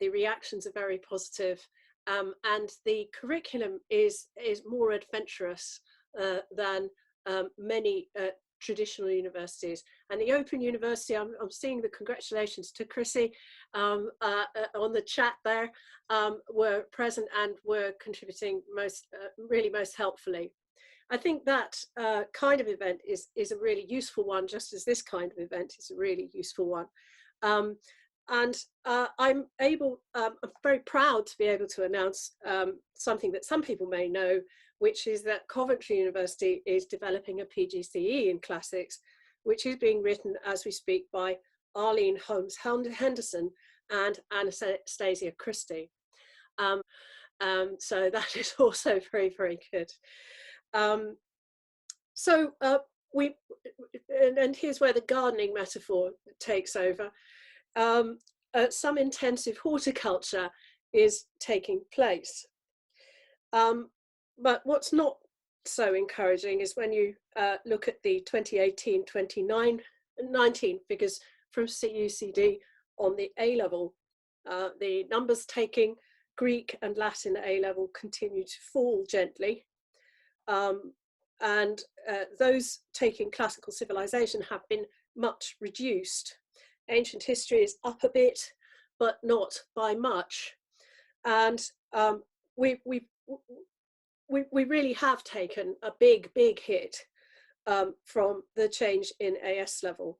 the reactions are very positive, and the curriculum is more adventurous than many traditional universities. And the Open University, I'm seeing the congratulations to Chrissy on the chat there, were present and were contributing really most helpfully. I think that kind of event is a really useful one, just as this kind of event is a really useful one. And I'm very proud to be able to announce something that some people may know, which is that Coventry University is developing a PGCE in classics, which is being written as we speak by Arlene Holmes Henderson and Anastasia Christie. So that is also very, very good. And here's where the gardening metaphor takes over. Some intensive horticulture is taking place. But what's not so encouraging is when you look at the 2018-2019 figures from UCD on the A-level. The numbers taking Greek and Latin A-level continue to fall gently. And those taking classical civilization have been much reduced. Ancient history is up a bit, but not by much. And we really have taken a big hit from the change in AS level.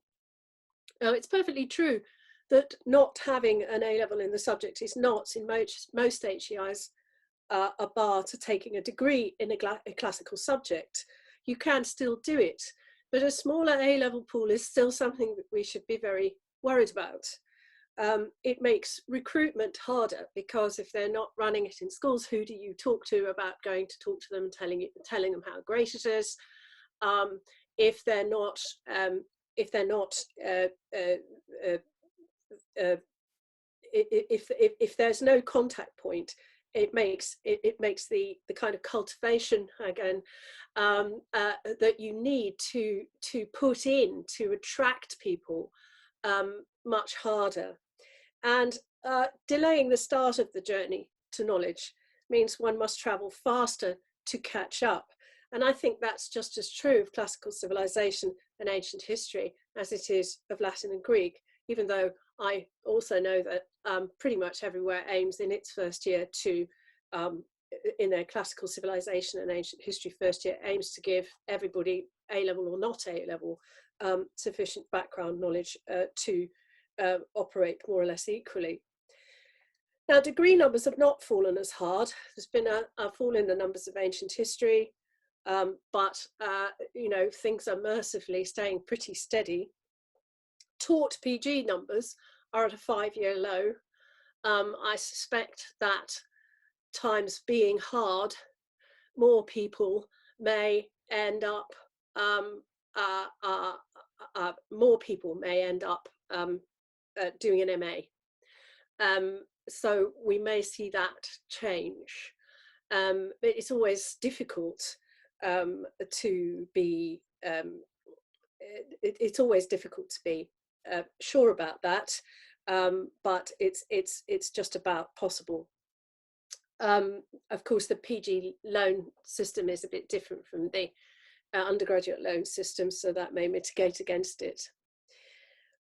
Now, it's perfectly true that not having an A level in the subject is not, in most HEIs, a bar to taking a degree in a classical subject. You can still do it, but a smaller A level pool is still something that we should be very worried about. It makes recruitment harder, because if they're not running it in schools, who do you talk to about going to talk to them and telling them how great it is? If there's no contact point, it makes the kind of cultivation again that you need to put in to attract people much harder. And delaying the start of the journey to knowledge means one must travel faster to catch up. And I think that's just as true of classical civilization and ancient history as it is of Latin and Greek, even though I also know that pretty much everywhere aims in its first year to, in their classical civilization and ancient history first year, aims to give everybody, A-level or not A-level, sufficient background knowledge to operate more or less equally. Now, degree numbers have not fallen as hard. There's been a fall in the numbers of ancient history, but you know, things are mercifully staying pretty steady. Taught PG numbers are at a 5-year low. I suspect that times being hard, more people may end up doing an MA. So we may see that change. But it's always difficult to be, it's always difficult to be sure about that, but it's just about possible. Of course, the PG loan system is a bit different from the undergraduate loan system, so that may mitigate against it.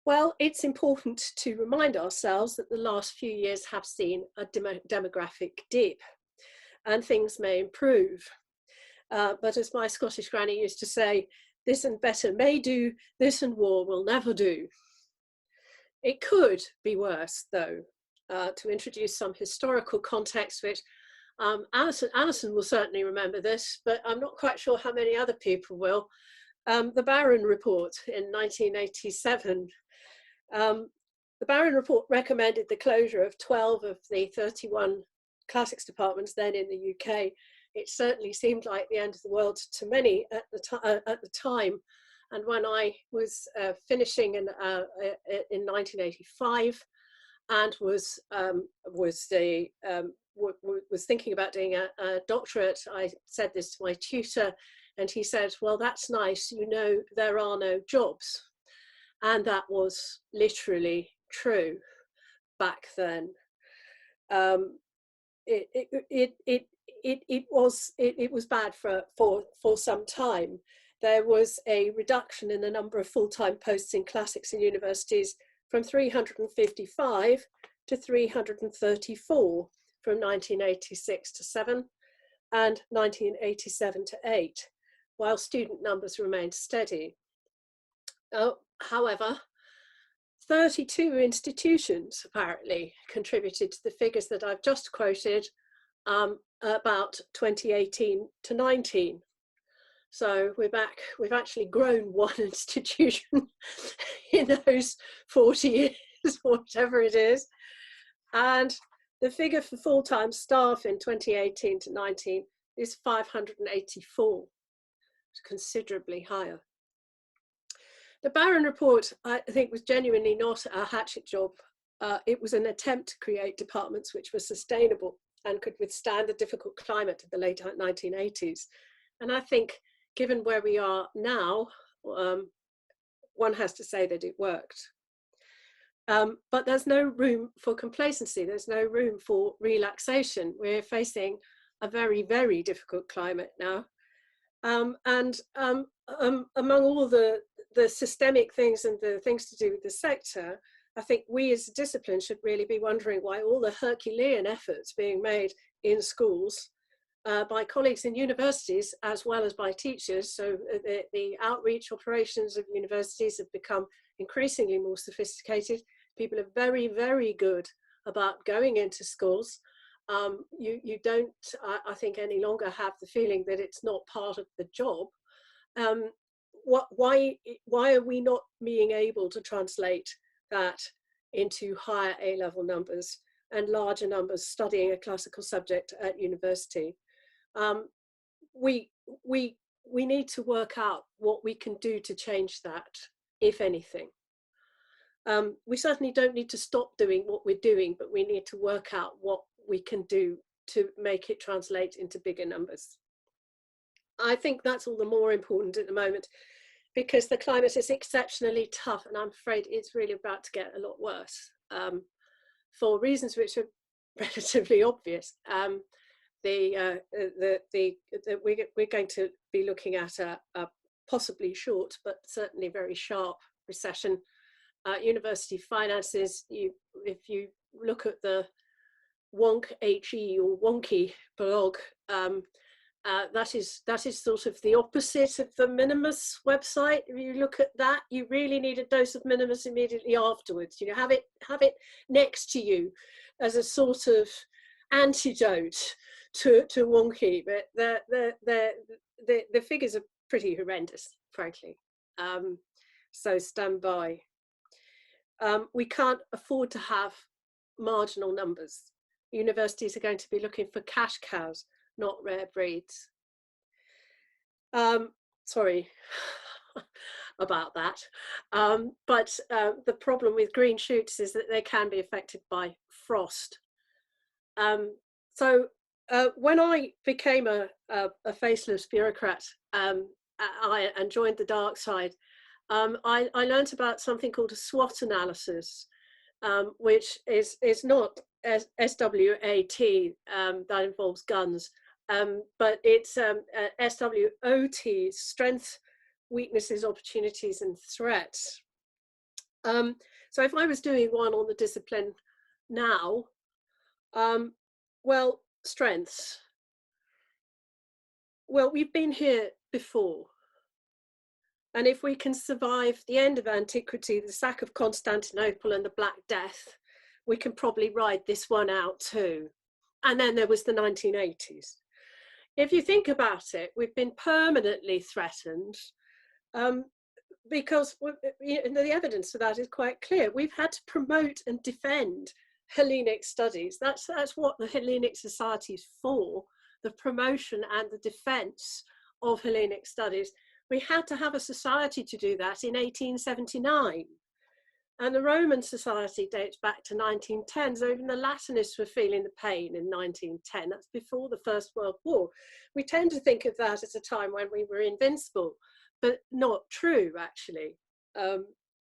Well, it's important to remind ourselves that the last few years have seen a demographic dip, and things may improve. But as my Scottish granny used to say, this and better may do, this and war will never do. It could be worse, though. To introduce some historical context, which Alison will certainly remember this, but I'm not quite sure how many other people will. The Barron Report in 1987. The Barron Report recommended the closure of 12 of the 31 classics departments then in the UK. It certainly seemed like the end of the world to many at the time. And when I was finishing in 1985 and was thinking about doing a doctorate, I said this to my tutor, and he said, well, that's nice, you know, there are no jobs. And that was literally true back then. it was bad for some time. There was a reduction in the number of full-time posts in classics and universities from 355 to 334 from 1986 to 7 and 1987 to 8, while student numbers remained steady. However, 32 institutions apparently contributed to the figures that I've just quoted about 2018 to 19. So we're back, we've actually grown one institution in those 40 years, whatever it is. And the figure for full-time staff in 2018 to 19 is 584, considerably higher. The Barron report, I think, was genuinely not a hatchet job. It was an attempt to create departments which were sustainable and could withstand the difficult climate of the late 1980s. And I think, given where we are now, one has to say that it worked. But there's no room for complacency. There's no room for relaxation. We're facing a very, very difficult climate now. Among all the systemic things and the things to do with the sector, I think we as a discipline should really be wondering why all the Herculean efforts being made in schools by colleagues in universities as well as by teachers. So the outreach operations of universities have become increasingly more sophisticated. People are very, very good about going into schools. You don't, I think, any longer have the feeling that it's not part of the job. Why are we not being able to translate that into higher A-level numbers and larger numbers studying a classical subject at university? We need to work out what we can do to change that, if anything. We certainly don't need to stop doing what we're doing, but we need to work out what we can do to make it translate into bigger numbers. I think that's all the more important at the moment because the climate is exceptionally tough, and I'm afraid it's really about to get a lot worse for reasons which are relatively obvious. We're going to be looking at a possibly short but certainly very sharp recession. University finances, if you look at the Wonk HE or Wonky blog, that is sort of the opposite of the Minimus website. If you look at that, you really need a dose of Minimus immediately afterwards. You know, have it next to you as a sort of antidote to Wonky. But the figures are pretty horrendous, frankly. So stand by. We can't afford to have marginal numbers. Universities are going to be looking for cash cows, not rare breeds. Sorry about that. But the problem with green shoots is that they can be affected by frost. So when I became a faceless bureaucrat and joined the dark side, I learned about something called a SWOT analysis, which is not SWAT, that involves guns, but it's SWOT, strengths, weaknesses, opportunities, and threats. So if I was doing one on the discipline now, well, strengths. Well, we've been here before. And if we can survive the end of antiquity, the sack of Constantinople and the Black Death, we can probably ride this one out too. And then there was the 1980s. If you think about it, we've been permanently threatened because the evidence for that is quite clear. We've had to promote and defend Hellenic studies. That's what the Hellenic Society is for, the promotion and the defense of Hellenic studies. We had to have a society to do that in 1879. And the Roman society dates back to 1910. So even the Latinists were feeling the pain in 1910. That's before the First World War. We tend to think of that as a time when we were invincible, but not true, actually.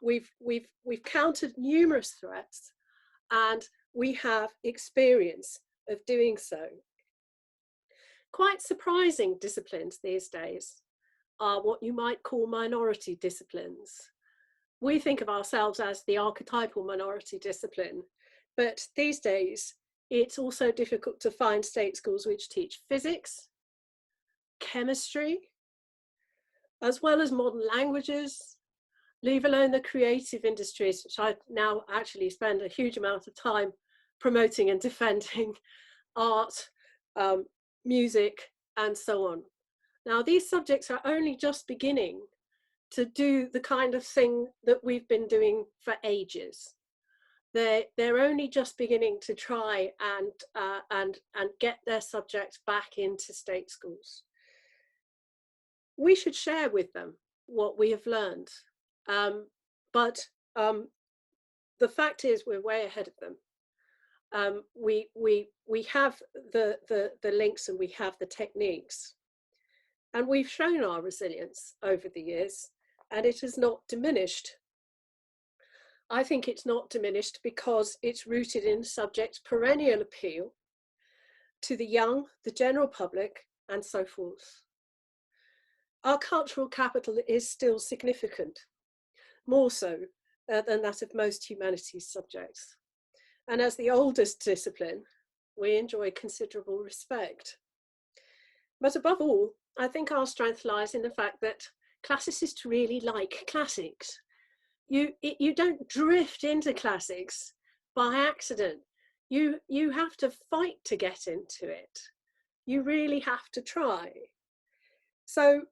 We've countered numerous threats, and we have experience of doing so. Quite surprising disciplines these days are what you might call minority disciplines. We think of ourselves as the archetypal minority discipline, but these days it's also difficult to find state schools which teach physics, chemistry, as well as modern languages, leave alone the creative industries, which I now actually spend a huge amount of time promoting and defending, art, music, and so on. Now, these subjects are only just beginning to do the kind of thing that we've been doing for ages. They're only just beginning to try and get their subjects back into state schools. We should share with them what we have learned, but the fact is we're way ahead of them. We have the links and we have the techniques, and we've shown our resilience over the years, and it has not diminished. I think it's not diminished because it's rooted in subject's perennial appeal to the young, the general public, and so forth. Our cultural capital is still significant, more so than that of most humanities subjects. And as the oldest discipline, we enjoy considerable respect. But above all, I think our strength lies in the fact that classicists really like classics. You don't drift into classics by accident. You have to fight to get into it. You really have to try. So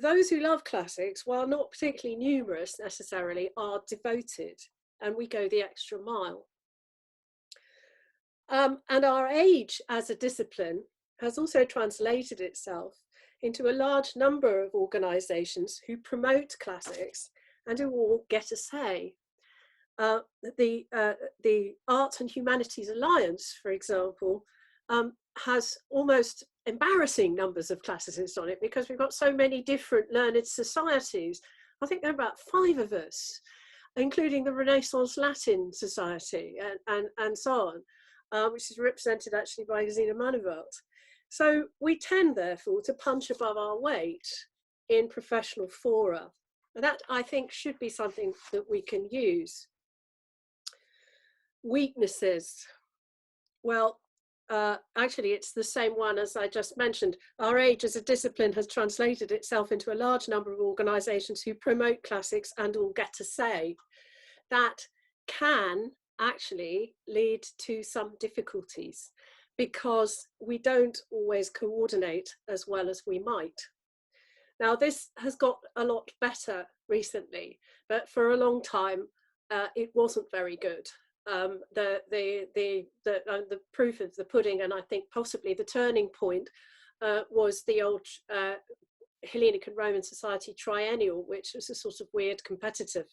those who love classics, while not particularly numerous necessarily, are devoted, and we go the extra mile. And our age as a discipline has also translated itself into a large number of organisations who promote classics and who all get a say. The Arts and Humanities Alliance, for example, has almost embarrassing numbers of classicists on it because we've got so many different learned societies. I think there are about 5 of us, including the Renaissance Latin Society and so on, which is represented actually by Gesine Manevelt. So we tend, therefore, to punch above our weight in professional fora. And that, I think, should be something that we can use. Weaknesses. Well, actually, it's the same one as I just mentioned. Our age as a discipline has translated itself into a large number of organisations who promote classics and all get a say. That can actually lead to some difficulties because we don't always coordinate as well as we might. Now, this has got a lot better recently, but for a long time, it wasn't very good. The proof of the pudding, and I think possibly the turning point, was the old Hellenic and Roman Society triennial, which was a sort of weird competitor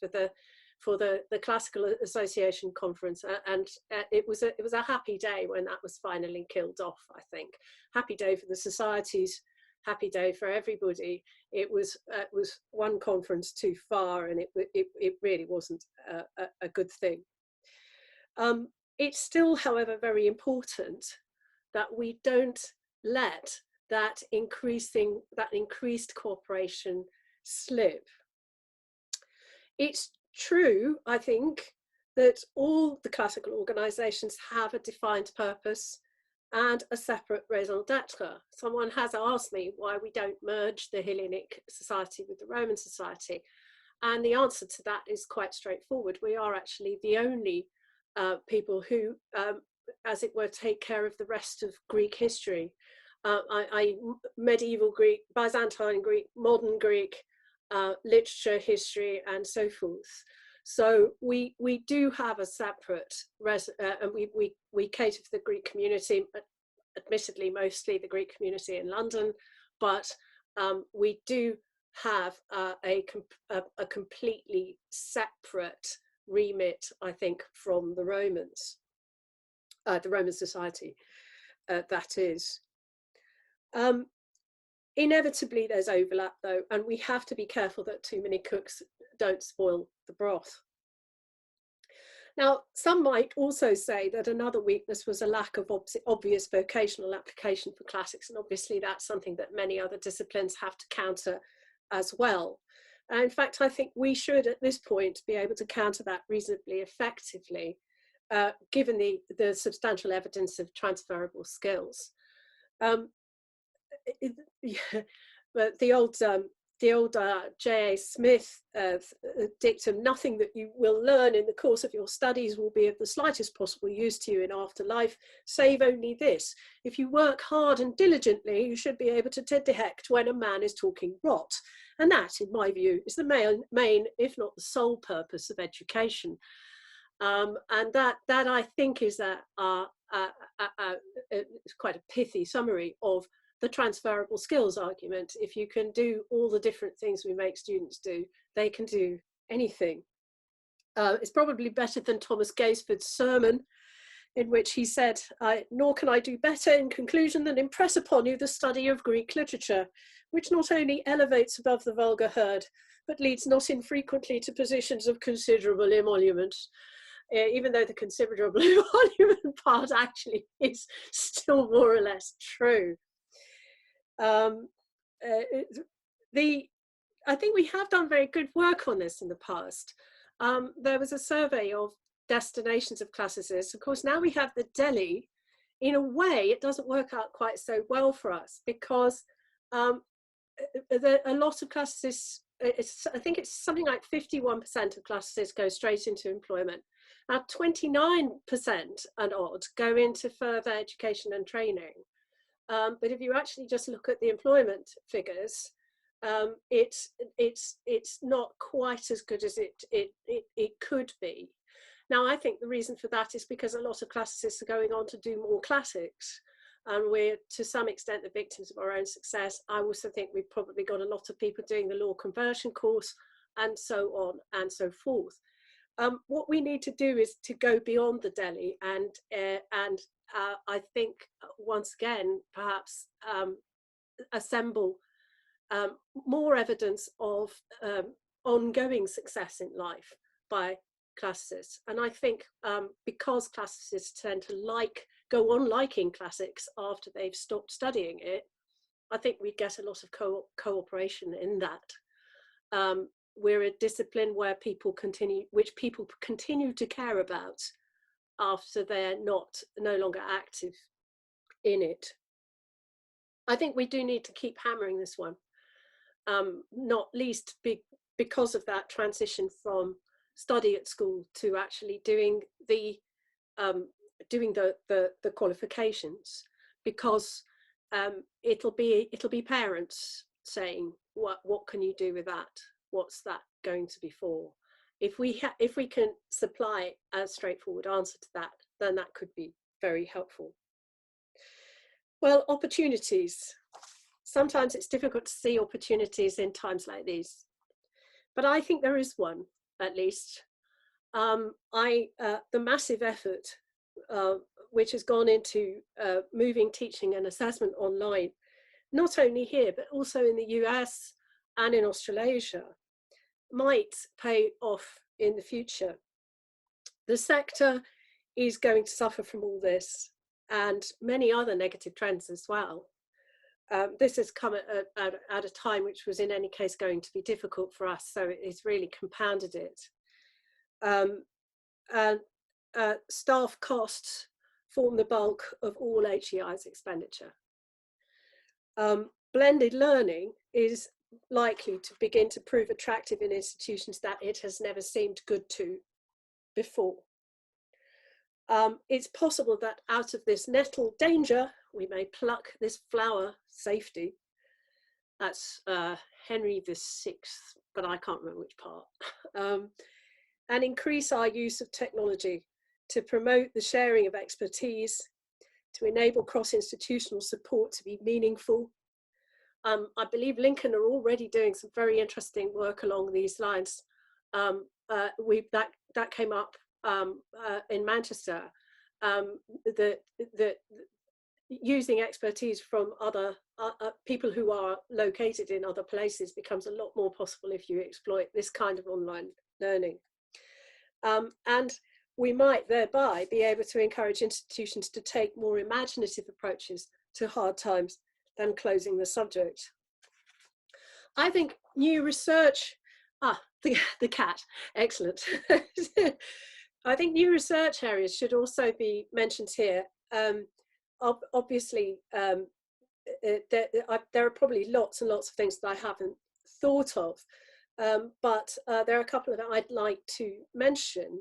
for the Classical Association conference, and it was a happy day when that was finally killed off. I think happy day for the societies, happy day for everybody. It was one conference too far, and it really wasn't a good thing. It's still, however, very important that we don't let that increased cooperation slip. It's true, I think, that all the classical organisations have a defined purpose and a separate raison d'etre. Someone has asked me why we don't merge the Hellenic Society with the Roman Society, and the answer to that is quite straightforward. We are actually the only people who, as it were, take care of the rest of Greek history. Medieval Greek, Byzantine Greek, modern Greek, literature, history, and so forth. So we do have a separate, and we cater for the Greek community, admittedly mostly the Greek community in London, but we do have a completely separate remit, I think, from the Romans, the Roman Society, that is. Inevitably, there's overlap, though, and we have to be careful that too many cooks don't spoil the broth. Now, some might also say that another weakness was a lack of obvious vocational application for classics. And obviously that's something that many other disciplines have to counter as well. And in fact, I think we should at this point be able to counter that reasonably effectively, given the substantial evidence of transferable skills. Yeah, but the old J.A. Smith dictum, nothing that you will learn in the course of your studies will be of the slightest possible use to you in afterlife, save only this: if you work hard and diligently, you should be able to detect when a man is talking rot. And that, in my view, is the main, if not the sole purpose of education. And that I think is quite a pithy summary of the transferable skills argument. If you can do all the different things we make students do, they can do anything. It's probably better than Thomas Gaisford's sermon, in which he said, "Nor can I do better in conclusion than impress upon you the study of Greek literature, which not only elevates above the vulgar herd, but leads not infrequently to positions of considerable emolument." Even though the considerable emolument part actually is still more or less true. I think we have done very good work on this in the past. There was a survey of destinations of classicists. Of course, now we have the Delhi. In a way, it doesn't work out quite so well for us, because a lot of classicists, I think it's something like 51% of classicists go straight into employment. Now 29% and odd go into further education and training. But if you actually just look at the employment figures, it's not quite as good as it could be. Now, I think the reason for that is because a lot of classicists are going on to do more classics, and we're to some extent the victims of our own success. I also think we've probably got a lot of people doing the law conversion course, and so on and so forth. What we need to do is to go beyond the Delhi and I think once again perhaps assemble more evidence of ongoing success in life by classicists. And I think because classicists tend to go on liking classics after they've stopped studying it, I think we get a lot of cooperation in that. We're a discipline where people continue to care about after they're no longer active in it. I think we do need to keep hammering this one, not least because of that transition from study at school to actually doing the qualifications, because it'll be parents saying, what can you do with that? What's that going to be for? If we can supply a straightforward answer to that, then that could be very helpful. Well, opportunities. Sometimes it's difficult to see opportunities in times like these, but I think there is one, at least. The massive effort which has gone into moving teaching and assessment online, not only here, but also in the US and in Australasia, might pay off in the future. The sector is going to suffer from all this and many other negative trends as well. This has come at a time which was in any case going to be difficult for us, so it's really compounded it. Staff costs form the bulk of all HEI's expenditure. Blended learning is likely to begin to prove attractive in institutions that it has never seemed good to before. It's possible that out of this nettle danger, we may pluck this flower safety. That's Henry VI, but I can't remember which part. And increase our use of technology to promote the sharing of expertise, to enable cross-institutional support to be meaningful. I believe Lincoln are already doing some very interesting work along these lines. That came up in Manchester. Using expertise from other people who are located in other places becomes a lot more possible if you exploit this kind of online learning. And we might thereby be able to encourage institutions to take more imaginative approaches to hard times than closing the subject. I think new research, the cat, excellent. I think new research areas should also be mentioned here. Obviously, there are probably lots and lots of things that I haven't thought of, but there are a couple that I'd like to mention.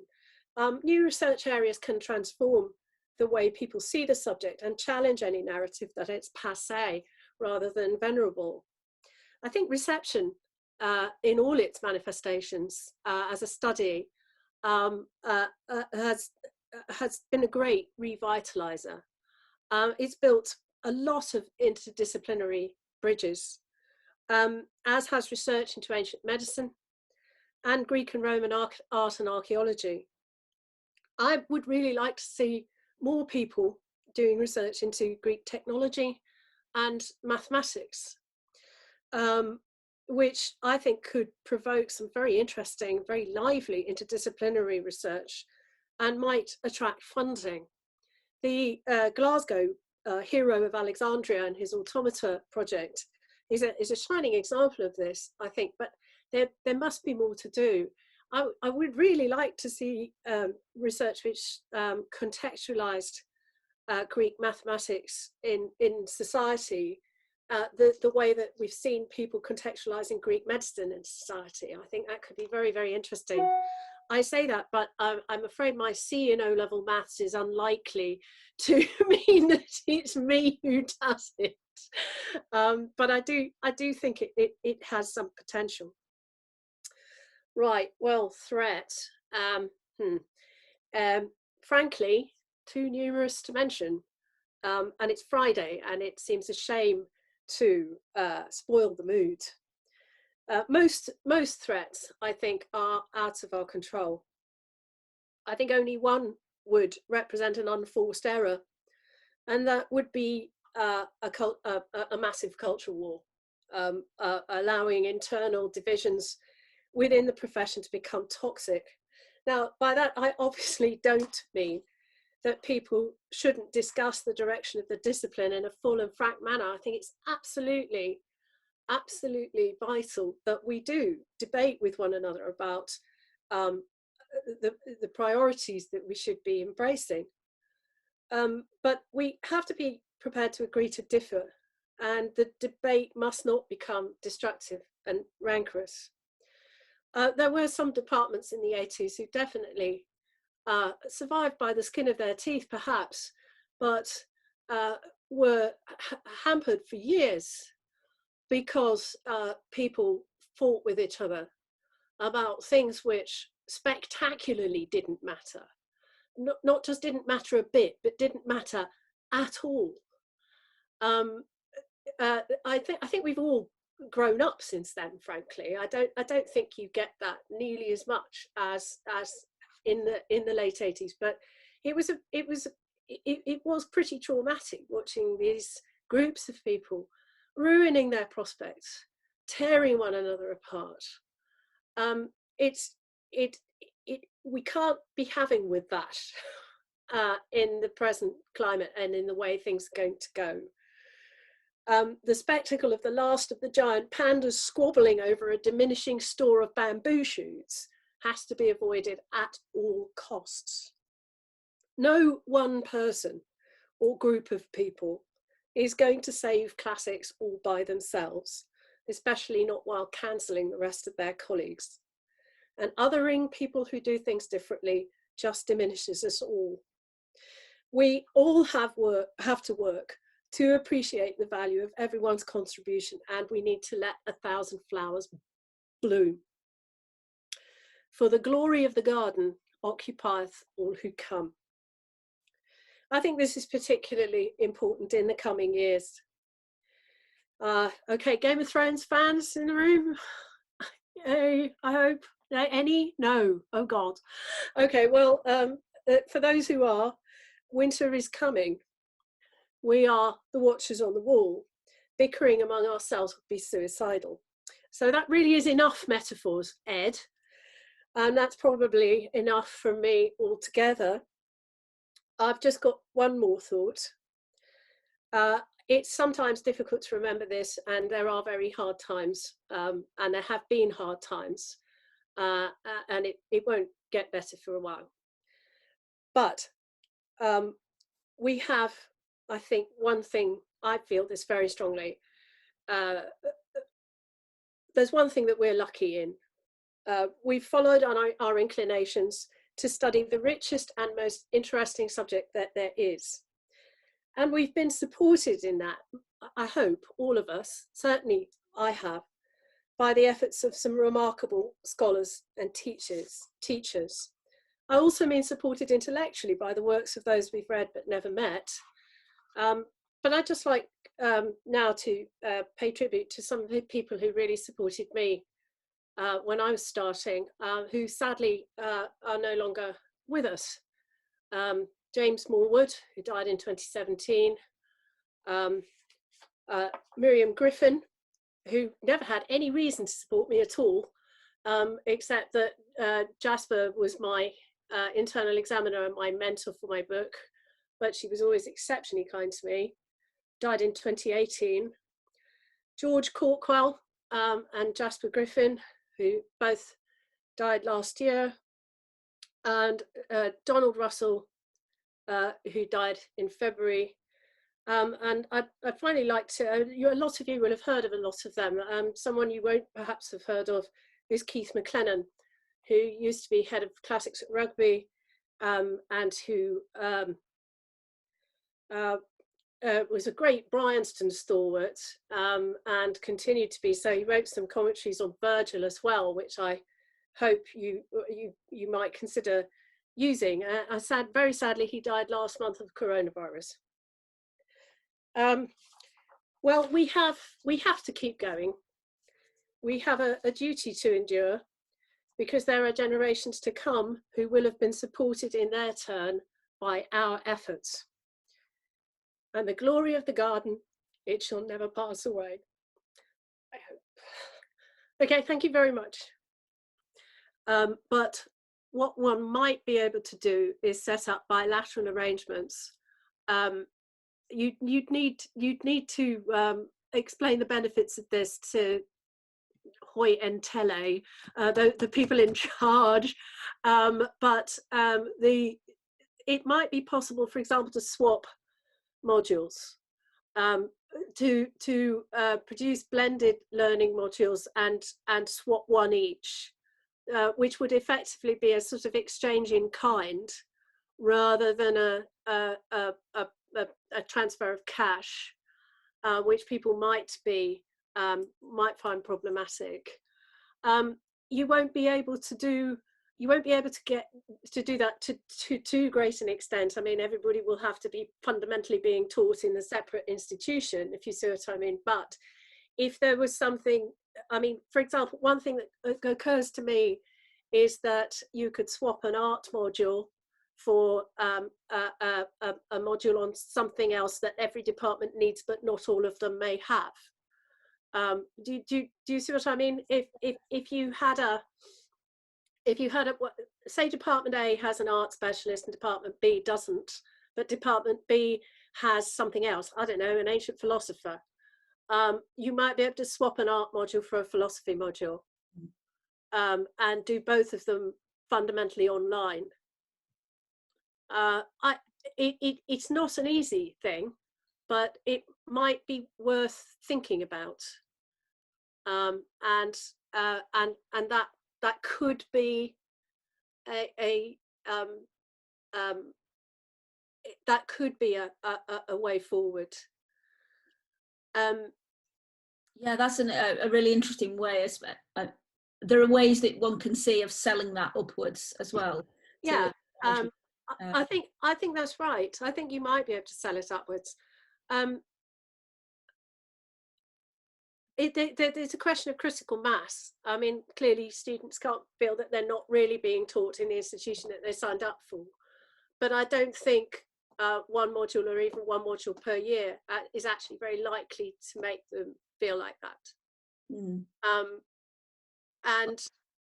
New research areas can transform the way people see the subject and challenge any narrative that it's passé rather than venerable. I think reception in all its manifestations as a study has been a great revitalizer. It's built a lot of interdisciplinary bridges, as has research into ancient medicine and Greek and Roman art and archaeology. I would really like to see more people doing research into Greek technology and mathematics, which I think could provoke some very interesting, very lively interdisciplinary research and might attract funding. The Glasgow hero of Alexandria and his automata project is a shining example of this, I think, but there must be more to do. I would really like to see research which contextualized Greek mathematics in society, the way that we've seen people contextualizing Greek medicine in society. I think that could be very, very interesting. I say that, but I'm afraid my C in O-level maths is unlikely to mean that it's me who does it. But I do think it has some potential. Right, well, threat. Frankly, too numerous to mention. And it's Friday, and it seems a shame to spoil the mood. Most threats, I think, are out of our control. I think only one would represent an unforced error, and that would be a massive cultural war, allowing internal divisions within the profession to become toxic. Now, by that, I obviously don't mean that people shouldn't discuss the direction of the discipline in a full and frank manner. I think it's absolutely vital that we do debate with one another about the priorities that we should be embracing. But we have to be prepared to agree to differ, and the debate must not become destructive and rancorous. There were some departments in the 80s who definitely survived by the skin of their teeth, perhaps, but were hampered for years because people fought with each other about things which spectacularly didn't matter. Not just didn't matter a bit, but didn't matter at all. I think we've all grown up since then, frankly. I don't think you get that nearly as much as in the late 80s, but it was pretty traumatic watching these groups of people ruining their prospects, tearing one another apart. We can't be having with that in the present climate and in the way things are going to go. The spectacle of the last of the giant pandas squabbling over a diminishing store of bamboo shoots has to be avoided at all costs. No one person or group of people is going to save classics all by themselves, especially not while cancelling the rest of their colleagues. And othering people who do things differently just diminishes us all. We all have to work to appreciate the value of everyone's contribution, and we need to let 1,000 flowers bloom. For the glory of the garden occupieth all who come. I think this is particularly important in the coming years. Okay, Game of Thrones fans in the room? Yay, I hope. Any? No. Oh God. Okay, well, for those who are, winter is coming. We are the watchers on the wall. Bickering among ourselves would be suicidal. So that really is enough metaphors, Ed. And that's probably enough from me altogether. I've just got one more thought. It's sometimes difficult to remember this, and there are very hard times, and there have been hard times, and it won't get better for a while. But we have, I think, one thing, I feel this very strongly. There's one thing that we're lucky in. We've followed on our inclinations to study the richest and most interesting subject that there is. And we've been supported in that, I hope, all of us, certainly I have, by the efforts of some remarkable scholars and teachers. I also mean supported intellectually by the works of those we've read but never met. But I'd just like now to pay tribute to some of the people who really supported me when I was starting, who sadly are no longer with us. James Morwood, who died in 2017, Miriam Griffin, who never had any reason to support me at all, except that Jasper was my internal examiner and my mentor for my book, but she was always exceptionally kind to me, died in 2018. George Corkwell and Jasper Griffin, who both died last year, and Donald Russell, who died in February. And I'd finally like to, a lot of you will have heard of a lot of them. Someone you won't perhaps have heard of is Keith McLennan, who used to be head of classics at Rugby, and who was a great Bryanston stalwart, and continued to be so. He wrote some commentaries on Virgil as well, which I hope you might consider using. Very sadly, he died last month of coronavirus. Well, we have to keep going. We have a duty to endure, because there are generations to come who will have been supported in their turn by our efforts. And the glory of the garden, it shall never pass away, I hope. Okay, thank you very much. But what one might be able to do is set up bilateral arrangements. You'd need to explain the benefits of this to Hoi and Tele, the people in charge, but it might be possible, for example, to swap modules, to produce blended learning modules and swap one each, which would effectively be a sort of exchange in kind rather than a transfer of cash, which people might find problematic. You won't be able to do that to too great an extent. I mean, everybody will have to be fundamentally being taught in a separate institution, if you see what I mean. But if there was something, I mean, for example, one thing that occurs to me is that you could swap an art module for a module on something else that every department needs, but not all of them may have. Do you see what I mean? If you had a say Department A has an art specialist and Department B doesn't, but Department B has something else, I don't know, an ancient philosopher, you might be able to swap an art module for a philosophy module, and do both of them fundamentally online. It's not an easy thing, but it might be worth thinking about, and that could be that could be a way forward. Yeah, that's a really interesting way. There are ways that one can see of selling that upwards as well. Yeah, I think that's right. I think you might be able to sell it upwards. It's a question of critical mass. I mean, clearly students can't feel that they're not really being taught in the institution that they signed up for. But I don't think one module or even one module per year is actually very likely to make them feel like that. And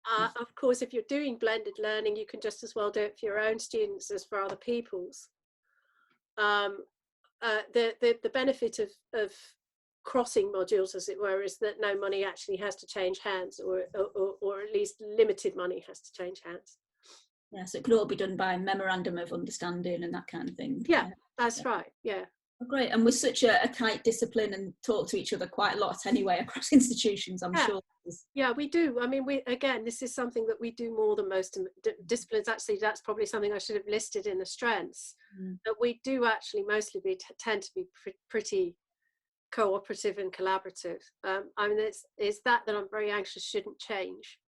Of course, if you're doing blended learning, you can just as well do it for your own students as for other people's. The benefit of crossing modules, as it were, is that no money actually has to change hands, or at least limited money has to change hands. Yeah, so it could all be done by memorandum of understanding and that kind of thing. Yeah, that's right. Yeah. Oh, great. And we're such a tight discipline and talk to each other quite a lot anyway across institutions, I'm sure. Yeah, we do. I mean, again, this is something that we do more than most disciplines. Actually, that's probably something I should have listed in the strengths. That we do actually mostly tend to be pretty cooperative and collaborative. I mean, it's that I'm very anxious shouldn't change,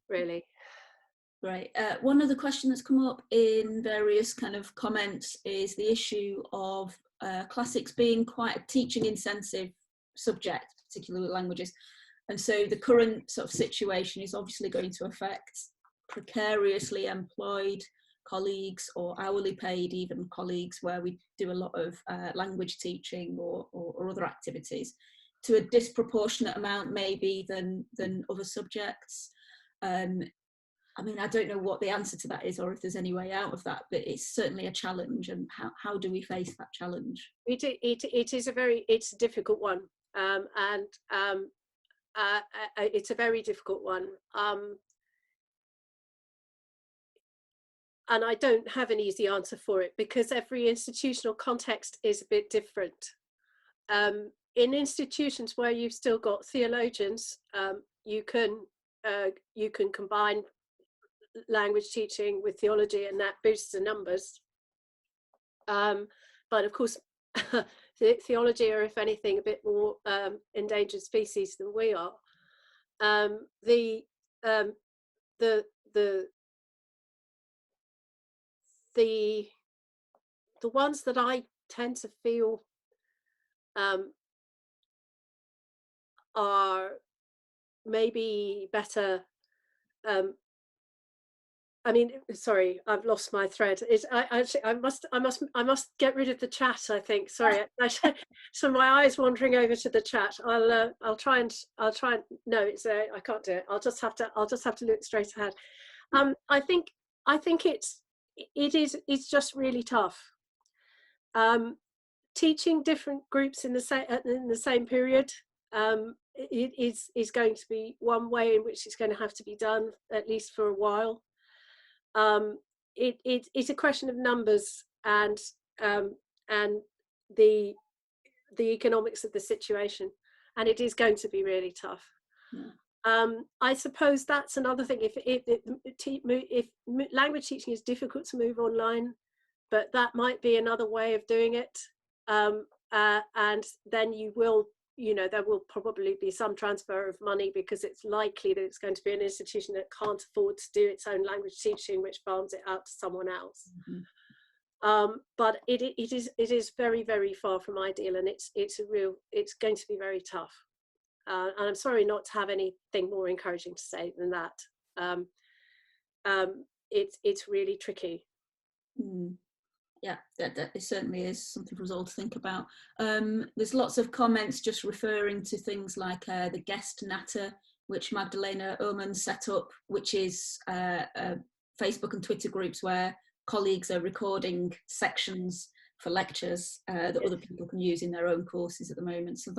really. Right. One other question that's come up in various kind of comments is the issue of classics being quite a teaching intensive subject, particularly with languages. And so the current sort of situation is obviously going to affect precariously employed colleagues or hourly paid even colleagues where we do a lot of language teaching or other activities to a disproportionate amount maybe than other subjects. I mean, I don't know what the answer to that is or if there's any way out of that, but it's certainly a challenge. And how do we face that challenge? It's a difficult one. It's a very difficult one. And I don't have an easy answer for it because every institutional context is a bit different. In institutions where you've still got theologians, you can combine language teaching with theology, and that boosts the numbers. But of course, theology are, if anything, a bit more endangered species than we are. The ones that I tend to feel are maybe better. I mean, sorry, I've lost my thread. I must get rid of the chat, I think. Sorry, so my eyes wandering over to the chat. I'll try and no, I can't do it. I'll just have to look straight ahead. I think it's just really tough. Teaching different groups in the same period it is going to be one way in which it's going to have to be done, at least for a while. It's a question of numbers and the economics of the situation, and it is going to be really tough. I suppose that's another thing. If language teaching is difficult to move online, but that might be another way of doing it, and then there will probably be some transfer of money because it's likely that it's going to be an institution that can't afford to do its own language teaching, which farms it out to someone else. But it is very, very far from ideal, and it's going to be very tough. And I'm sorry not to have anything more encouraging to say than that. It's really tricky. Yeah, that certainly is something for us all to think about. There's lots of comments just referring to things like the guest natter, which Magdalena Oman set up, which is Facebook and Twitter groups where colleagues are recording sections for lectures that other people can use in their own courses at the moment. So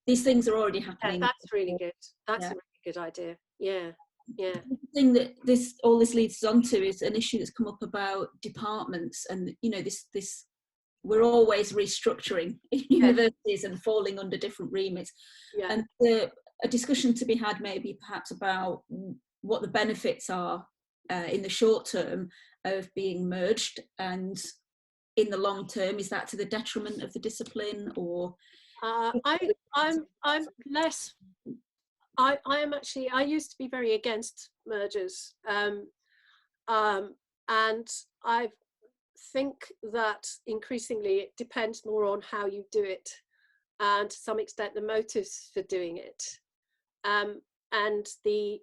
these things are already happening. Yeah, that's really good. That's a really good idea. Yeah. The thing that all this leads us on to is an issue that's come up about departments, and this we're always restructuring in universities and falling under different remits. And a discussion to be had maybe perhaps about what the benefits are in the short term of being merged, and in the long term, is that to the detriment of the discipline? Or I'm less. I am actually. I used to be very against mergers, and I think that increasingly it depends more on how you do it, and to some extent the motives for doing it, and the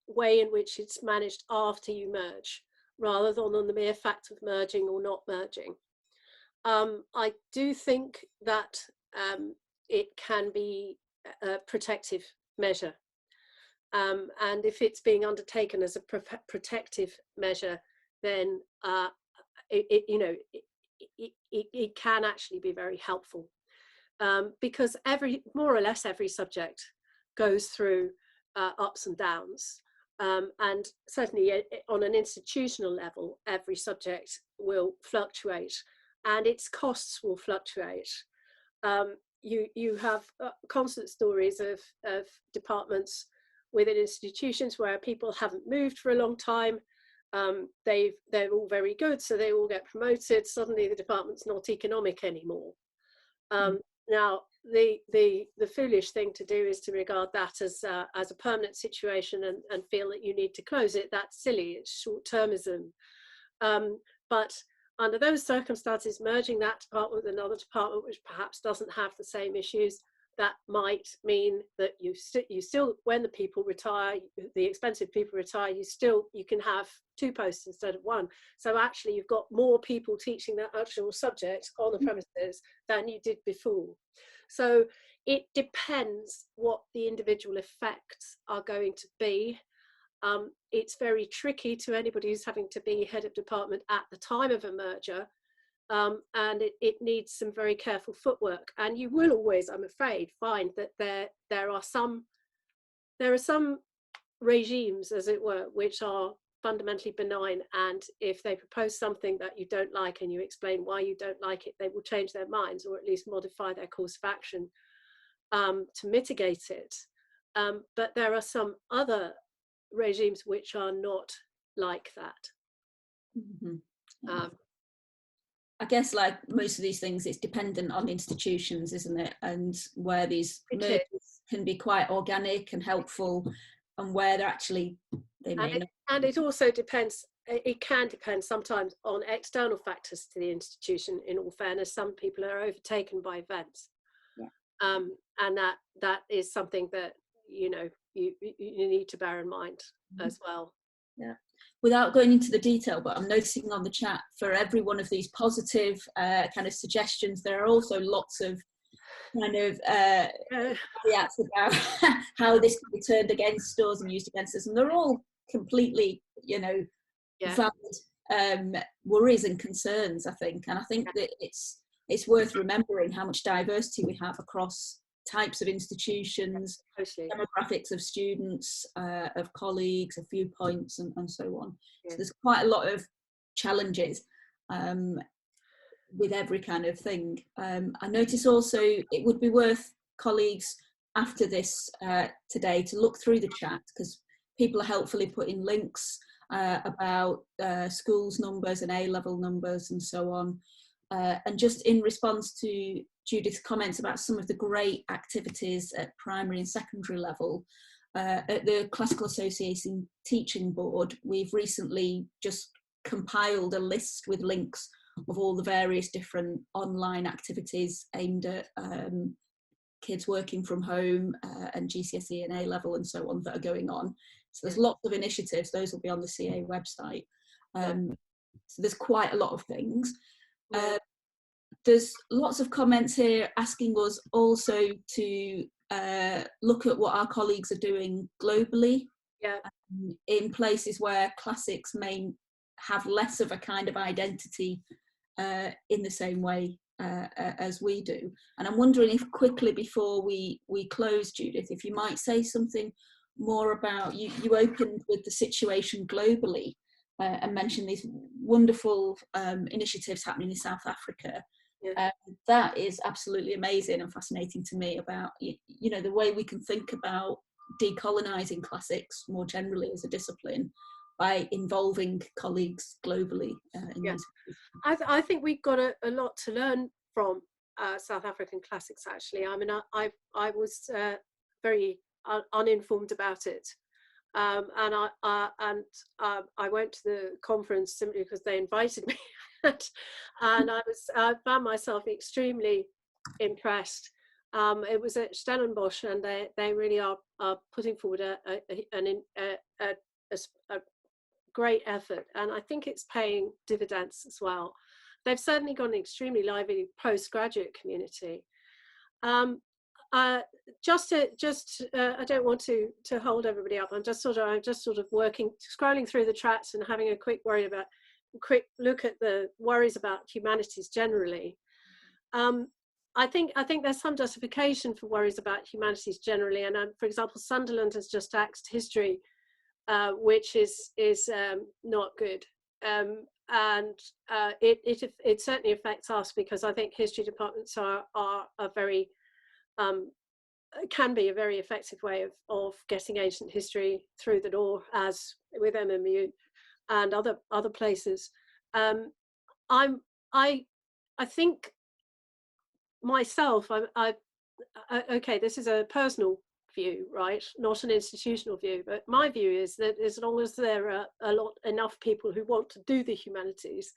way in which it's managed after you merge, rather than on the mere fact of merging or not merging. I do think that it can be a protective measure, and if it's being undertaken as a protective measure, then it can actually be very helpful, because more or less every subject goes through ups and downs, and certainly on an institutional level, every subject will fluctuate, and its costs will fluctuate. You have constant stories of departments within institutions where people haven't moved for a long time. They're all very good, so they all get promoted. Suddenly the department's not economic anymore. Now the foolish thing to do is to regard that as a permanent situation and feel that you need to close it. That's silly. It's short-termism. But under those circumstances, merging that department with another department which perhaps doesn't have the same issues, that might mean that you still, when the people retire, the expensive people retire, you can have 2 posts instead of 1. So actually you've got more people teaching that actual subject on the premises than you did before. So it depends what the individual effects are going to be. It's very tricky to anybody who's having to be head of department at the time of a merger. And it needs some very careful footwork, and you will always, I'm afraid, find that there are some regimes, as it were, which are fundamentally benign, and if they propose something that you don't like and you explain why you don't like it, they will change their minds, or at least modify their course of action to mitigate it. But there are some other regimes which are not like that. Mm-hmm. I guess, like most of these things, it's dependent on institutions, isn't it? And where these mergers can be quite organic and helpful, and where they're actually they may not. And it also depends. It can depend sometimes on external factors to the institution. In all fairness, some people are overtaken by events, and that is something that you need to bear in mind as well. Yeah. Without going into the detail, but I'm noticing on the chat, for every one of these positive kind of suggestions, there are also lots of kind of caveats about how this can be turned against us and used against us, and they're all completely, valid worries and concerns, I think. And I think that it's worth remembering how much diversity we have across types of institutions, demographics of students, of colleagues, of viewpoints, and so on. So there's quite a lot of challenges with every kind of thing. I notice also it would be worth colleagues after this today to look through the chat, because people are helpfully putting links about schools numbers and A-level numbers and so on. And just in response to Judith's comments about some of the great activities at primary and secondary level, at the Classical Association Teaching Board, we've recently just compiled a list with links of all the various different online activities aimed at kids working from home and GCSE and A-level and so on that are going on. So there's lots of initiatives. Those will be on the CA website. So there's quite a lot of things. There's lots of comments here asking us also to look at what our colleagues are doing globally, in places where classics may have less of a kind of identity in the same way as we do. And I'm wondering if quickly before we close, Judith, if you might say something more about, you opened with the situation globally and mentioned these wonderful initiatives happening in South Africa. That is absolutely amazing and fascinating to me about, the way we can think about decolonising classics more generally as a discipline by involving colleagues globally. I think we've got a lot to learn from South African classics, actually. I mean, I was very uninformed about it. And I went to the conference simply because they invited me, and I found myself extremely impressed. It was at Stellenbosch, and they really are putting forward a great effort, and I think it's paying dividends as well. They've certainly got an extremely lively postgraduate community. just I don't want to hold everybody up. I'm just sort of working, scrolling through the chats and having a quick look at the worries about humanities generally. I think there's some justification for worries about humanities generally, and for example, Sunderland has just axed history, which is not good, and it certainly affects us, because I think history departments are a very can be a very effective way of getting ancient history through the door, as with MMU and other places. I think myself, okay, this is a personal view, right, not an institutional view, but my view is that as long as there are enough people who want to do the humanities,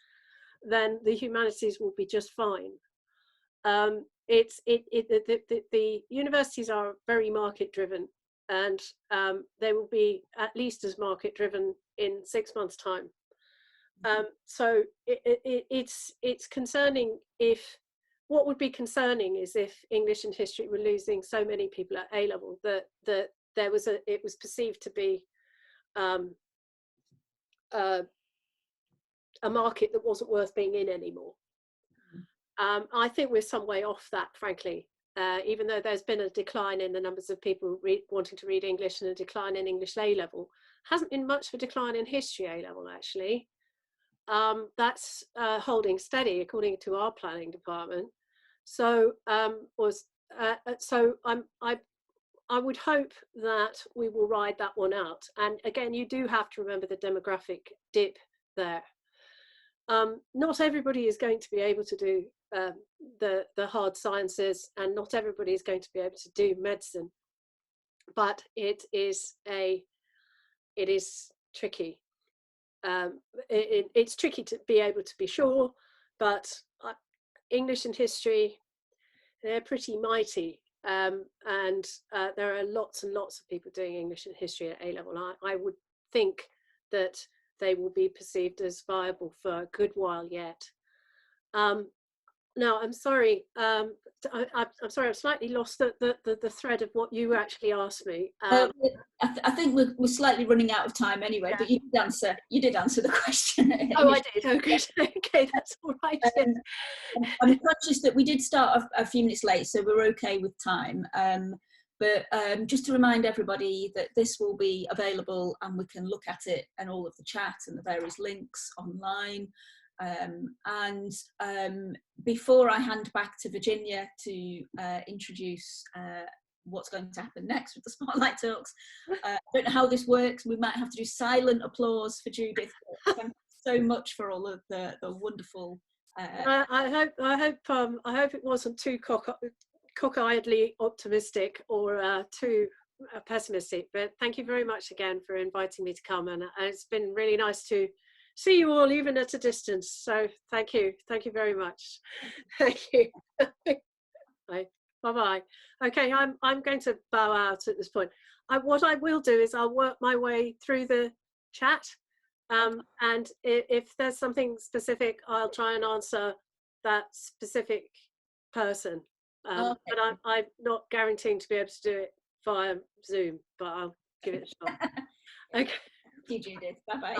then the humanities will be just fine. The universities are very market driven, and they will be at least as market driven in 6 months' time. So it's concerning. What would be concerning is if English and history were losing so many people at A level that it was perceived to be a market that wasn't worth being in anymore. I think we're some way off that, frankly, even though there's been a decline in the numbers of people wanting to read English and a decline in English A level. Hasn't been much of a decline in history A level, actually. That's holding steady according to our planning department. So I would hope that we will ride that one out. And again, you do have to remember the demographic dip there. Not everybody is going to be able to do the hard sciences, and not everybody is going to be able to do medicine, but it is tricky. It's tricky to be able to be sure, but English and history, they're pretty mighty, and there are lots and lots of people doing English and history at A level. I would think that they will be perceived as viable for a good while yet. Now, I'm sorry. I'm sorry. I've slightly lost the thread of what you actually asked me. I think we're slightly running out of time anyway. Yeah. But you did answer the question. Oh, I did. Oh, good. Okay, that's all right. I'm conscious that we did start a few minutes late, so we're okay with time. But just to remind everybody that this will be available, and we can look at it and all of the chat and the various links online. Before I hand back to Virginia to introduce what's going to happen next with the Spotlight Talks, I don't know how this works. We might have to do silent applause for Judith. Thank you so much for all of the wonderful. I hope it wasn't too cockeyedly optimistic or too pessimistic. But thank you very much again for inviting me to come, and it's been really nice to see you all, even at a distance. So thank you very much. Thank you. Bye. Okay, I'm going to bow out at this point. What I will do is I'll work my way through the chat, and if there's something specific, I'll try and answer that specific person. Okay. But I'm not guaranteeing to be able to do it via Zoom, but I'll give it a shot. Okay. Thank you, Judith. Bye-bye.